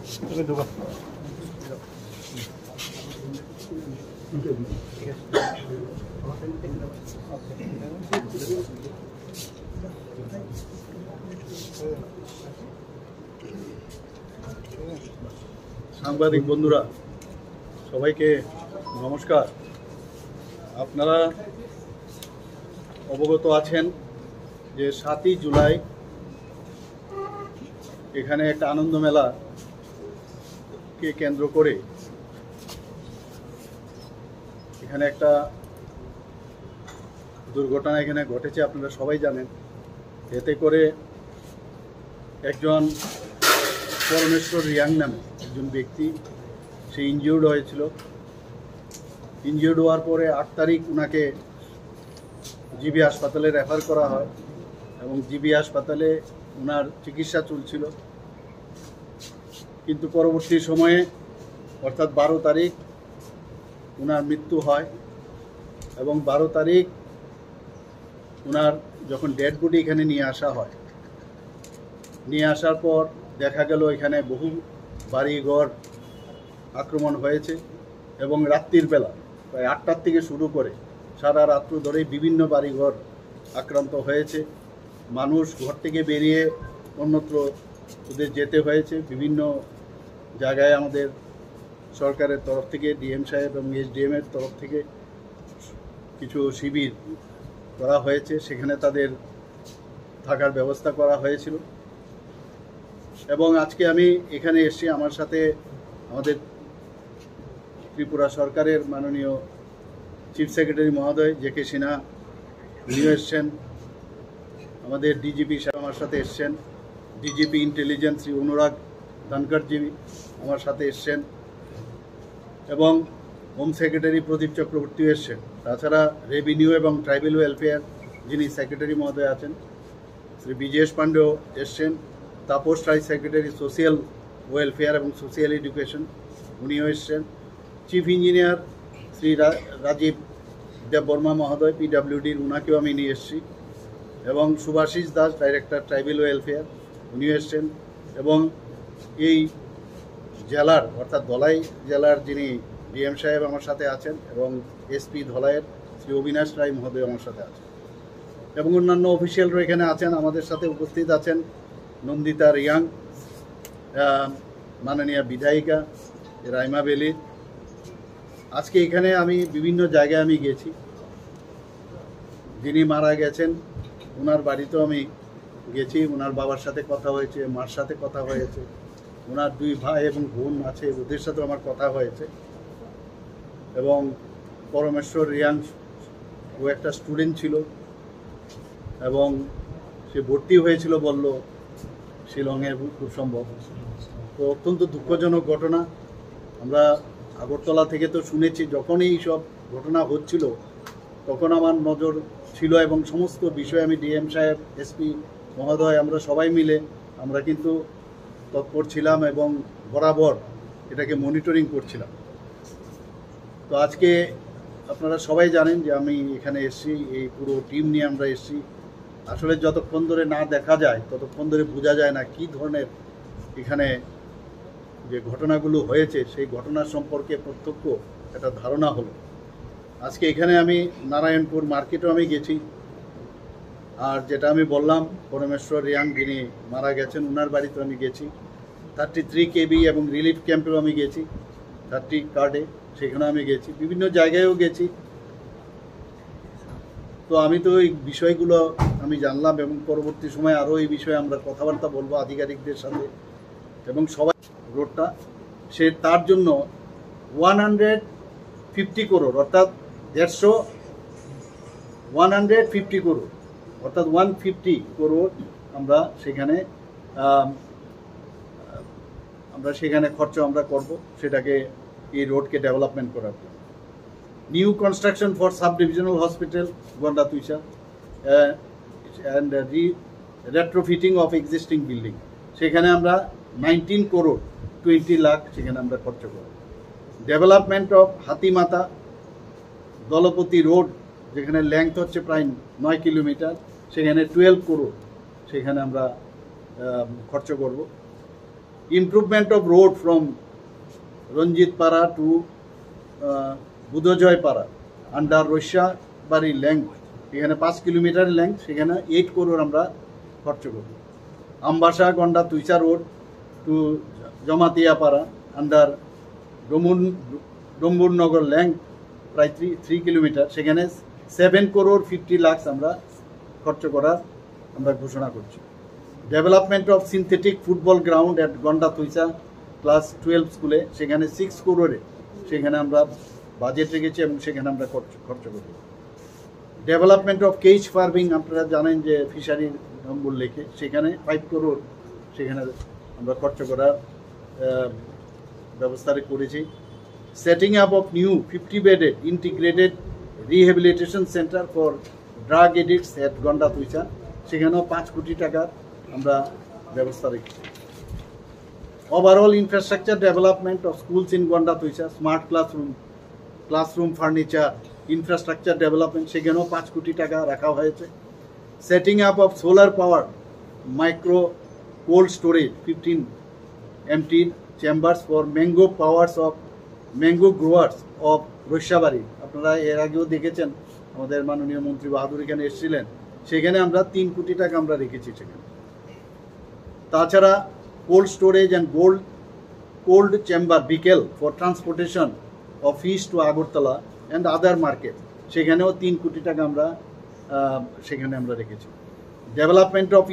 সাংবাদিক বন্ধুরা সবাইকে নমস্কার। আপনারা অবগত আছেন যে 7ই জুলাই এখানে একটা আনন্দ মেলাকে কেন্দ্র করে এখানে একটা দুর্ঘটনা এখানে ঘটেছে, আপনারা সবাই জানেন। এতে করে একজন পরমেশ্বর রিয়াং নামে একজন ব্যক্তি সে ইনজিউর্ড হয়েছিল। ইনজিউর্ড হওয়ার পরে 8 তারিখ ওনাকে জিবি হাসপাতালে রেফার করা হয় এবং জিবি হাসপাতালে ওনার চিকিৎসা চলছিল। কিন্তু পরবর্তী সময়ে অর্থাৎ 12 তারিখ ওনার মৃত্যু হয় এবং 12 তারিখ ওনার যখন ডেড বডি এখানে নিয়ে আসা হয়, নিয়ে আসার পর দেখা গেল এখানে বহু বাড়িঘর আক্রমণ হয়েছে এবং রাত্রির বেলা প্রায় 8টার থেকে শুরু করে সারা রাত্র ধরে বিভিন্ন বাড়িঘর আক্রান্ত হয়েছে। মানুষ ঘর থেকে বেরিয়ে অন্যত্র ওদের যেতে হয়েছে। বিভিন্ন জায়গায় আমাদের সরকারের তরফ থেকে ডিএম সাহেব এবং এসডিএমের তরফ থেকে কিছু শিবির করা হয়েছে, সেখানে তাদের থাকার ব্যবস্থা করা হয়েছিল। এবং আজকে আমি এখানে এসেছি, আমার সাথে আমাদের ত্রিপুরা সরকারের মাননীয় চিফ সেক্রেটারি মহোদয় জে.কে. সিনহা উনিও এসছেন, আমাদের ডিজিপি সাহেব আমার সাথে এসছেন, ডিজিপি ইন্টেলিজেন্স শ্রী অনুরাগ ধনখড়জি আমার সাথে এসছেন এবং হোম সেক্রেটারি প্রদীপ চক্রবর্তীও এসছেন। তাছাড়া রেভিনিউ এবং ট্রাইবাল ওয়েলফেয়ার যিনি সেক্রেটারি মহোদয় আছেন শ্রী বিজেশ পাণ্ডেও এসছেন, Tapas Roy secretary social welfare এবং সোশিয়াল এডুকেশন উনিও এসছেন, চিফ ইঞ্জিনিয়ার শ্রী রাজীব দেববর্মা মহোদয় পিডব্লিউডির উনাকেও আমি নিয়ে এসেছি এবং Subhashis Das director tribal welfare উনিও এসছেন এবং এই জেলার অর্থাৎ ধলাই জেলার যিনি ডিএম সাহেব আমার সাথে আছেন এবং এসপি ধলাইয়ের শ্রী অবিনাশ রায় মহোদয় আমার সাথে আছেন এবং অন্যান্য অফিসিয়ালরা এখানে আছেন। আমাদের সাথে উপস্থিত আছেন নন্দিতা রিয়াং, মাননীয় বিধায়িকা রাইমা বেলি। আজকে এখানে আমি বিভিন্ন জায়গায় আমি গেছি, যিনি মারা গেছেন ওনার বাড়িতেও আমি গেছি, ওনার বাবার সাথে কথা হয়েছে, মার সাথে কথা হয়েছে, ওনার 2 ভাই এবং বোন আছে ওদের সাথেও আমার কথা হয়েছে এবং পরমেশ্বর রিয়াং ও একটা স্টুডেন্ট ছিল এবং সে ভর্তি হয়েছিল বলল শিলংয়ে খুব সম্ভব। তো অত্যন্ত দুঃখজনক ঘটনা। আমরা আগরতলা থেকে তো শুনেছি, যখন এই সব ঘটনা হচ্ছিল তখন আমার নজর ছিল এবং সমস্ত বিষয়ে আমি ডিএম সাহেব এসপি মহোদয় আমরা সবাই মিলে আমরা কিন্তু তৎপর ছিলাম এবং বরাবর এটাকে মনিটরিং করছিলাম। তো আজকে আপনারা সবাই জানেন যে আমি এখানে এসেছি, এই পুরো টিম নিয়ে আমরা এসেছি। আসলে যতক্ষণ ধরে না দেখা যায় ততক্ষণ ধরে বোঝা যায় না কী ধরনের এখানে যে ঘটনাগুলো হয়েছে সেই ঘটনার সম্পর্কে প্রত্যক্ষ একটা ধারণা হলো। আজকে এখানে আমি নারায়ণপুর মার্কেটেও আমি গেছি, আর যেটা আমি বললাম পরমেশ্বর রিয়াং যিনি মারা গেছেন ওনার বাড়িতে আমি গেছি, 33 KB এবং রিলিফ ক্যাম্পেও আমি গেছি, 30 কার্ডে সেখানেও আমি গেছি, বিভিন্ন জায়গায়ও গেছি। তো আমি তো এই বিষয়গুলো আমি জানলাম এবং পরবর্তী সময়ে আরও এই বিষয়ে আমরা কথাবার্তা বলবো আধিকারিকদের সাথে এবং সবাই। রোডটা সে তার জন্য 150 করোড় অর্থাৎ 150 করোড় অর্থাৎ 150 করোড় আমরা সেখানে খরচ আমরা করব সেটাকে এই রোডকে ডেভেলপমেন্ট করার জন্য। New construction for sub divisional hospital Gandatwisa and retrofitting of existing building, সেখানে আমরা 19 করোড় 20 লাখ সেখানে আমরা খরচ করব। ডেভেলপমেন্ট অফ হাতিমাতা দলপতি রোড, যেখানে লেংথ হচ্ছে প্রায় 9 কিলোমিটার, সেখানে 12 করোড় সেখানে আমরা খরচ করব। improvement of road from Ranjit Para to Budojoy Para under Russia Bari length এখানে 5 কিলোমিটার লেংথ সেখানে 8 করোড় আমরা খরচ করব Ambassa Gandatwisa road to Jamatiapara under Dumburnagar length প্রায় 3 কিলোমিটার সেখানে 7 করোড় 50 লাখ আমরা খরচ করার আমরা ঘোষণা করছি development of synthetic football ground at Gandatwisa class 12 স্কুলে সেখানে 6 করোড়ে সেখানে আমরা বাজেট রেখেছি এবং সেখানে আমরা খরচ করব ডেভেলপমেন্ট অফ কেজ ফার্মিং আপনারা জানেন যে ফিশারির নম্বর লেখে সেখানে 5 করোড় সেখানে আমরা খরচ করার ব্যবস্থা করেছি setting up of new 50 bedded integrated rehabilitation centre for drug addicts at Gandatwisa সেখানেও 5 কোটি টাকার আমরা ব্যবস্থা রেখেছি overall infrastructure development of schools in Gandatwisa smart classroom furniture infrastructure development সেখানেও 5 কোটি টাকা রাখা হয়েছে setting up of solar power micro cold storage 15 MT chambers for mango powers of mango growers of Raishabari আপনারা এর আগেও দেখেছেন আমাদের মাননীয় মন্ত্রী বাহাদুর এখানে এসেছিলেন সেখানে আমরা 3 কোটি টাকা আমরা রেখেছি সেখানে তাছাড়া cold storage and cold chamber vehicle for transportation of fish to Agartala and other market সেখানেও 3 কোটি টাকা আমরা সেখানে আমরা রেখেছি ডেভেলপমেন্ট অফ